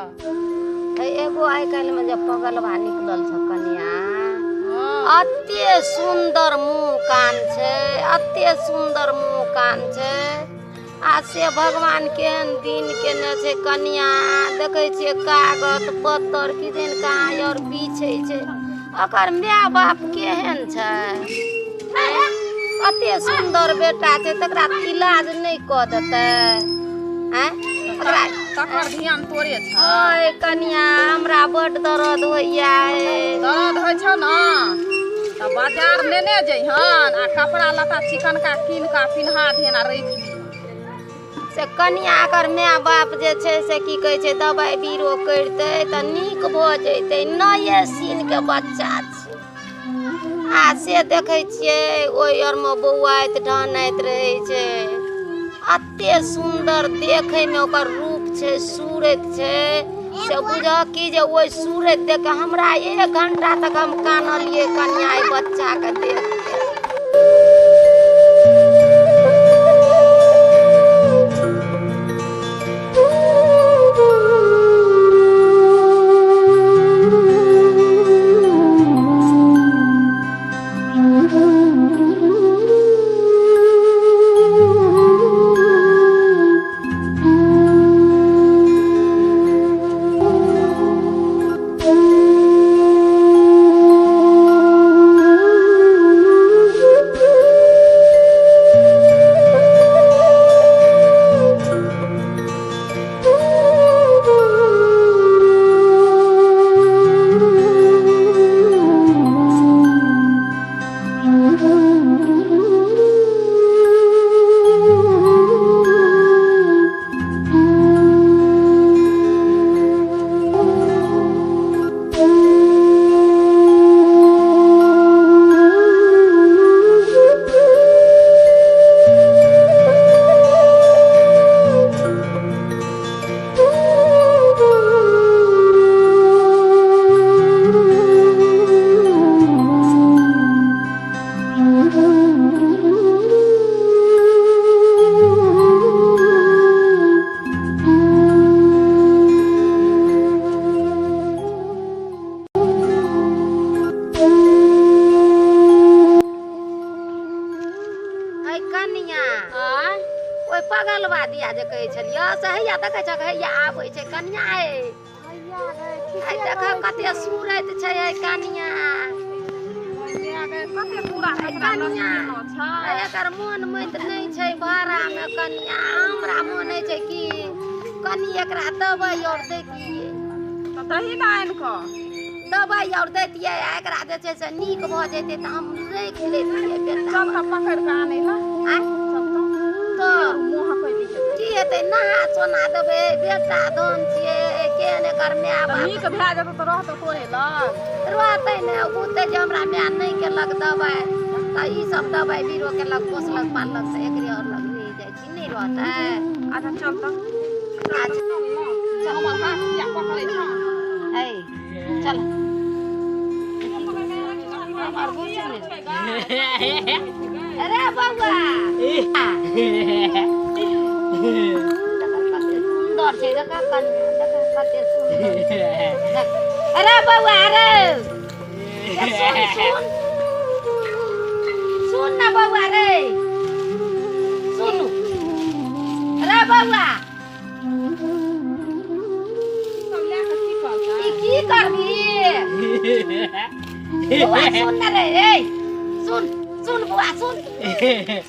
एगो आइ काल्हि में जब पगलवा निकलल छ कन्या अत्ते सुंदर मुंह कान छे, अत्ते सुंदर मुंह कान छे। आ से भगवान केहन दिन केने छे कन्या, देखे छिए कागज पत्तर किदैन कहाँ और पीछे छे। ओकर माय बाप केहन छे, अत्ते सुंदर बेटा छे, तकरा इलाज नहीं क देते हैं? तकर ध्यान तोरे छ। ओए कन्या हमरा बड दर्द होइया है। दर्द होइ छ न त बाजार लेने जइहन आ कपड़ा लत्ता चिकनका कीन का पिन्हा देन आ रख से कन्या कर माय बाप जे छे से की कहे छे दवाई बीरो करते त नीक भ जइते। नये सीन के बच्चा छे आ से देखे छिए ओइ और में बौआइत ढानैत रहे छे। अत्ते सुंदर देखे में ओकर रूप छे, सूरत छे से बुझ की जे ओइ सूरत देख के हमरा 1 घंटा तक हम कानलिए कन्या ए बच्चा के देख के। पगलवा दिया जे कहे छलियो से हैया देखे छ हैया आबै छै कन्या हे। हैया देख कते सूरत छै है कन्या। कते पूरा कन्या एकर मन मत नहीं छै भाड़ा में कन्या। हमरा मन है छै कि कनी एकरा दवाई और दैतिए त दही ना आइन क दवाई और दैतिए एकरा जे छै से नीक भ जेते त हम रख लेतिए बेटा। चल त पकड़ के आनै ला आ तो मुंह कइ दी की हेतै नहा सोना देबे बेटा धन छिए केहन एकर माय बाप नीक भए जेत त रहत तोरे लग रहतै ने। बुझतै जे हमरा माय नहीं केलक दवाई त ई सब दवाई बीरो केलक पोसलक पाललक त एकरे और लग नहीं जाइ छी नहीं रहतै। अच्छा चल त अच्छा चल हमर हाथ या पकड़ै छ ए चल हमर बुझि अरे बउआ सुंदर छै देखा कन्या देखा कते सुंदर। अरे बउआ रे सुन सुन ना बउआ रे सुन रे बउआ सब ले के की करता ई की करबी बुआ सुन ना रे ए सुन सुन बुआ सुन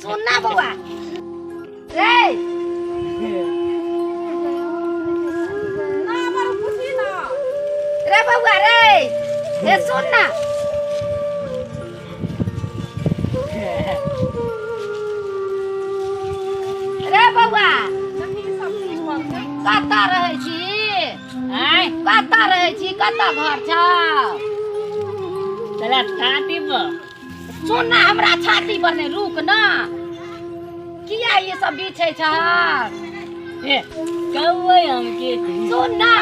सुन ना बुआ रे ना हमर खुशी ना रे बुआ रे ए सुन ना रे बुआ नहीं सब चीज करते कतऽ रहै छी आय कतऽ रहै छी कतऽ घर छौ चला छाती पर सुन ना हमरा छाती पर ने रुक ना किया ये सब बिछै छ ए कौवे हम के सुन ना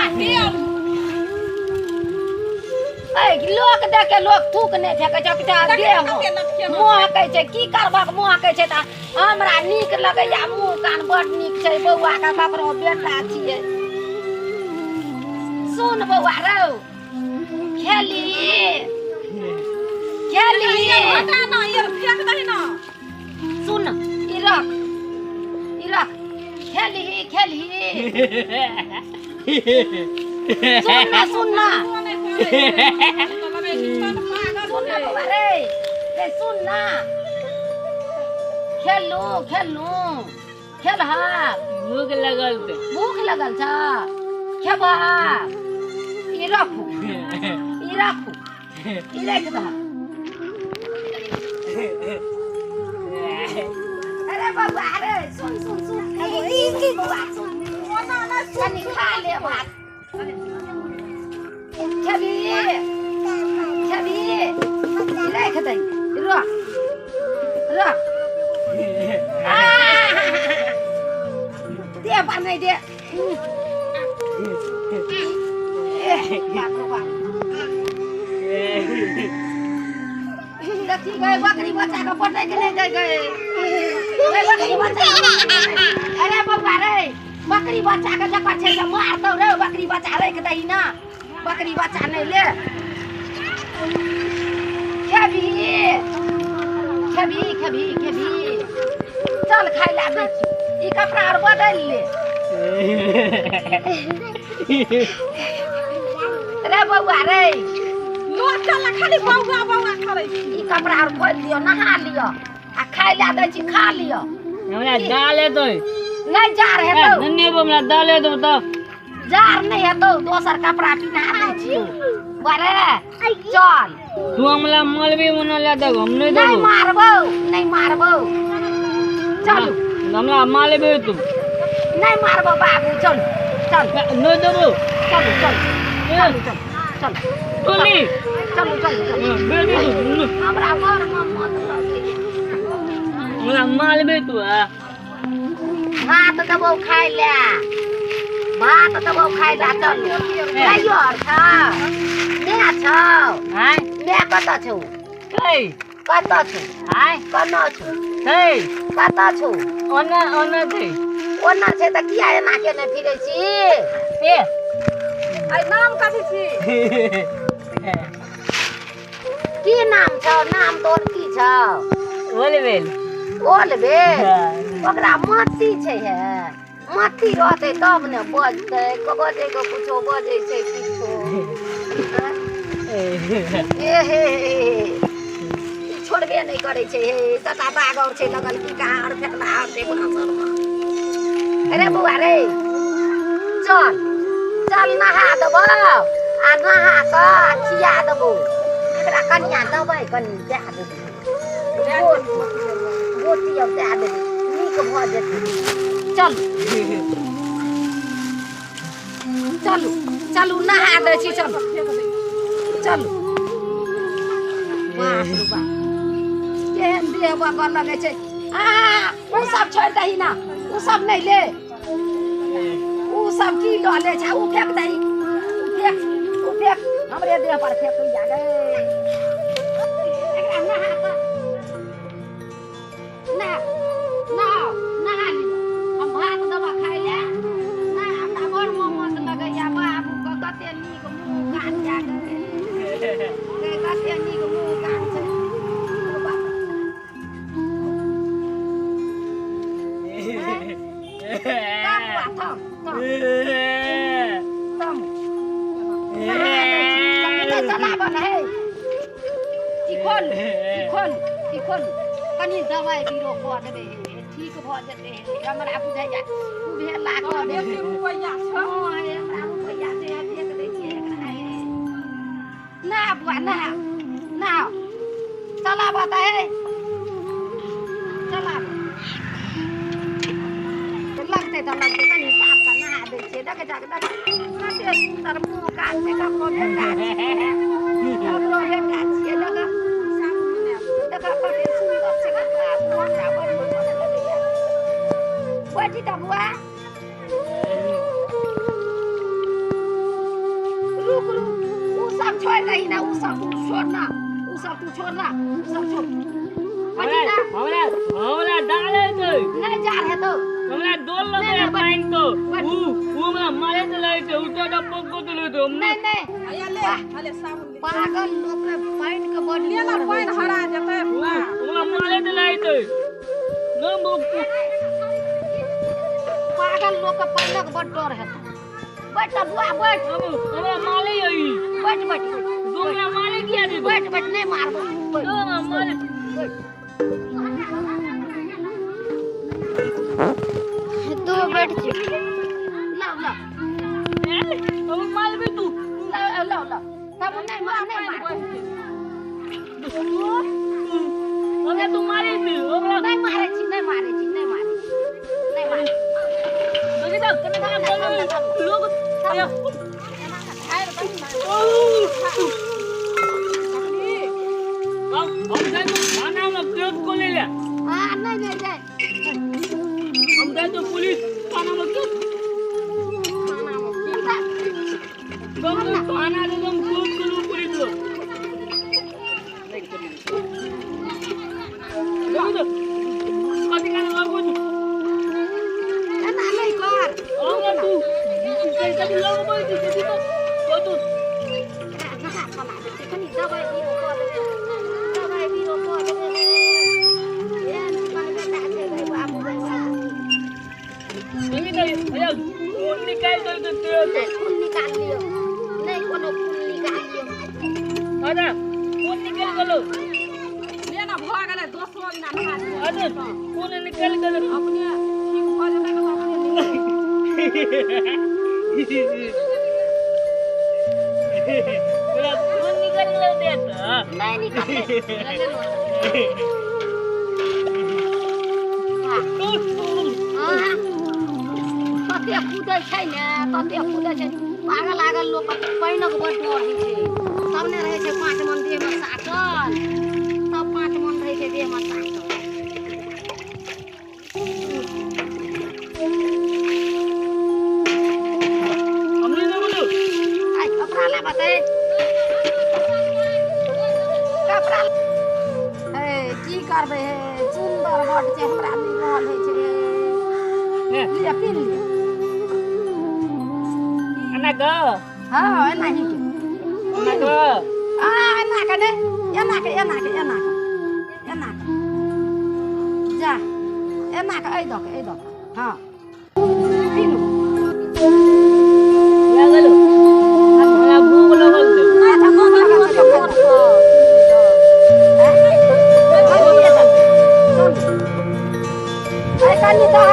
ए लोक देखे लोक थूक नहीं फेकै छ किटा दे मुँह कहै छै की करबक मुँह कहै छै त हमरा नीक लगैया मुँह कान बड नीक छै बौआ का ककरो बेटा छियै सुन बउआ रो खेली खेली हटा ना ये फेंक दही ना सुन इरक खेली खेली सुन ना बउआ रे सुन ना खेलू खेल हा भूख लगल छ खेबा ई रखू ई रख दा अरे बाबा रे सुन बाबा सुन कनी खा ले भात खेबी रख दे रख दे पर नहीं दे देखी गए बकरी बच्चा का पटे के नहीं गए बकरी बच्चा अरे बाबा रे बकरी बच्चा का जब छे से मार दो रे बकरी बच्चा रख दही ना बकरी बच्चा नहीं ले खेबी चल खाई ला दी ई कपड़ा और बदल ले रे बउआ रे लोग चला खाली बौआ करे ई कपड़ा और खोल लियो नहा लियो आ खाई ला दे छी खा लियो हमरा डाले दो नहीं जार है तो नन्ने हमरा डाले दो तो जार नहीं है तो दोसर कपड़ा पिन्हा दे छी बारे चल तू हमरा मालवी मना ले दे हम नहीं नहीं देबो मारबो चल हमरा मालवी तू नहीं मारबो बाबू चल नहीं देबो चल टोली बेबी हमरा घर में मत लगे हमरा मालवी तू भात दबो खाई ले चल नहीं और था ने छौ हाय ने कत छौ कई कत छौ हाय कनो छौ कई कत छौ ओना थे ओना छै त किया एना केने फिरै छी ए आई नाम कथी छी की नाम छौ नाम तोर की छौ ओलबेल ओकरा मट्टी छै है मट्टी रहतै तब ने बजतै बजे को कुछो बजै छै किछो छोड़बे नहीं करे छै हे तता बागर छै लगल की कहाँ और फेकला और दे बासर में अरे बुआ रे चल नहा देबो आ नहा के खिया देबो एकरा कनिया दबाई कनी दे देबो गोटी अब दे देबो नीक भ जेतै चलू नहा दै छी चलू बाप रे बाप केहन देह बकर लगे छै ओ सब छोड़ दही ना ओ सब नहीं ले ओ सब की डाले छै ओ फेंक दही ओ फेंक हमरे देह पर फेंक जा गे एकरा नहा के नहा ली हम भात दबा खाई ले ना हमरा घर में मत लगैया बाबू के कते नीक मुंह कान जा गे कते नीक मुंह कान छै कनी दवाई बीरो कऽ देबै ठीक भऽ जेतै हमरा बुझाइया खूबे लागल रुपैया छ हमरा रुपैया से देख दै छियै एकरा ना बुआ ना चला बता हे चला लगते कनी साफ का नहा दै छियै देख कते सुन्दर मुँह कान से ककरो भेटा छियै लगा देखा कते सुन्दर से कपड़ा हमरा बड़ मन लगैया बैठी त बुआ रुक उ सब छोड़ दही ना उ सब तू छोड़ना हमरा डाले दो नहीं जा रहे तो हमरा डोल लगे पाइन तो ऊ हमरा मारे तो लगे ते उठा डब्बो को तो ले दो नहीं नहीं आया ले हले साबुन ले पागल लोग के पाइन के बड़ ले ना पाइन हरा जते ओला माले तो लाई तो न बुक पागल लोग के पाइन के बड़ डर है बैठ बुआ बैठ ओला माले आई बैठ बैठ दोला माले किया दे बैठ बैठ नहीं मार तो माले तू बैठ जा ला ला अब माल भी तू ला ला ला तब नहीं मार अबे तू मारे थी ओला नहीं मारे छी नहीं मारे तो किधर कने का लोग आया हम गए तो थाना में केस को ले ले हां नहीं नहीं जाए हम गए तो पुलिस थाना में केस गम थाना में गम केस को लो पुलिस लो देखो कति का लोग हो ना नहीं कर और तू कति लोग बोल तू तो दवाई भी रोको ये निकाल के दे बाबू नहीं नहीं भैया खून निकाल दो तो तेरे खून निकाल लियो नहीं कोनो खून निकाल लियो अरे खून निकाल लो ले ना भ गेले 10 दिन नहा अरे खून निकाल कर अपने ठीक भ जेते तो अपने पूरा खून निकाल लो दे तो नहीं निकाल तते कूदे छै ने तते कूदे छै पागल लागल लोग पाइनक बड़ डर होइ छै सबने रहै छै 5 मन देह में साटल सब 5 मन रहै छै देह में साटल हमने ना बोलो आई कपड़ा ले बते कपड़ा ए की करबे हे सुंदर बड छै हमरा मिल रहल है छै लिया पी लिया अना ग हां एना ही अना ग एना के ने एना के जा एना के ए दक हां पीनु लागलो हमरा भूख लगल छै माथा भूख लगल छै ए कनी दा